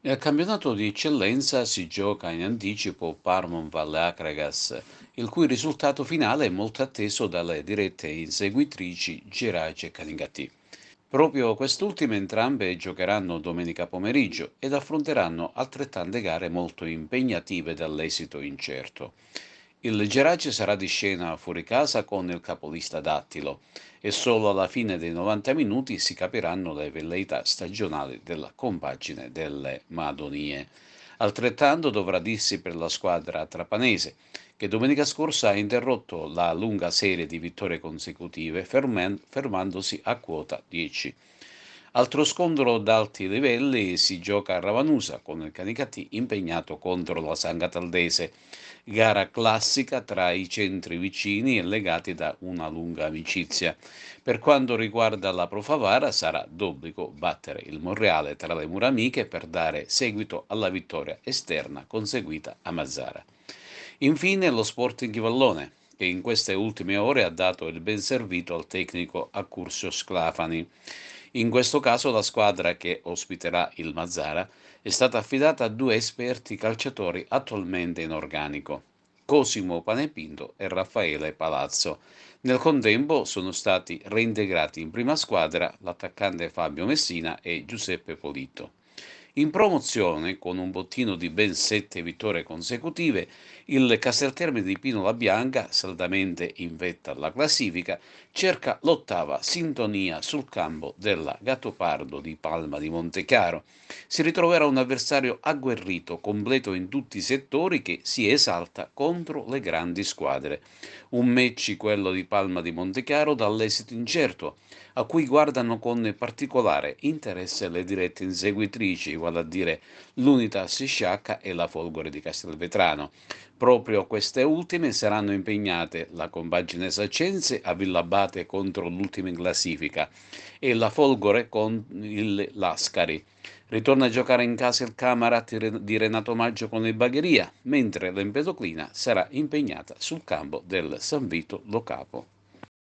Nel campionato di eccellenza si gioca in anticipo Parma-Valle Acragas, il cui risultato finale è molto atteso dalle dirette inseguitrici Gerace e Calincati. Proprio quest'ultime entrambe giocheranno domenica pomeriggio ed affronteranno altrettante gare molto impegnative dall'esito incerto. Il Gerace sarà di scena fuori casa con il capolista Dattilo e solo alla fine dei 90 minuti si capiranno le velleità stagionali della compagine delle Madonie. Altrettanto dovrà dirsi per la squadra trapanese, che domenica scorsa ha interrotto la lunga serie di vittorie consecutive fermandosi a quota 10. Altro scontro ad alti livelli si gioca a Ravanusa con il Canicattì impegnato contro la San Cataldese, gara classica tra i centri vicini e legati da una lunga amicizia. Per quanto riguarda la Pro Favara sarà d'obbligo battere il Monreale tra le mura amiche per dare seguito alla vittoria esterna conseguita a Mazzara. Infine lo Sporting Vallone, che in queste ultime ore ha dato il benservito al tecnico Accursio Sclafani. In questo caso la squadra che ospiterà il Mazzara è stata affidata a due esperti calciatori attualmente in organico, Cosimo Panepinto e Raffaele Palazzo. Nel contempo sono stati reintegrati in prima squadra l'attaccante Fabio Messina e Giuseppe Polito. In promozione, con un bottino di ben 7 vittorie consecutive, il Casteltermine di Pino La Bianca, saldamente in vetta alla classifica, cerca l'ottava sintonia sul campo della Gattopardo di Palma di Montechiaro. Si ritroverà un avversario agguerrito, completo in tutti i settori, che si esalta contro le grandi squadre. Un match, quello di Palma di Montechiaro, dall'esito incerto, a cui guardano con particolare interesse le dirette inseguitrici, vale a dire l'Unitas Sciacca e la Folgore di Castelvetrano. Proprio queste ultime saranno impegnate la compagine saccense a Villabate contro l'ultima in classifica e la Folgore con il Lascari. Ritorna a giocare in casa il Camarat di Renato Maggio con il Bagheria, mentre l'Empedoclina sarà impegnata sul campo del San Vito Lo Capo.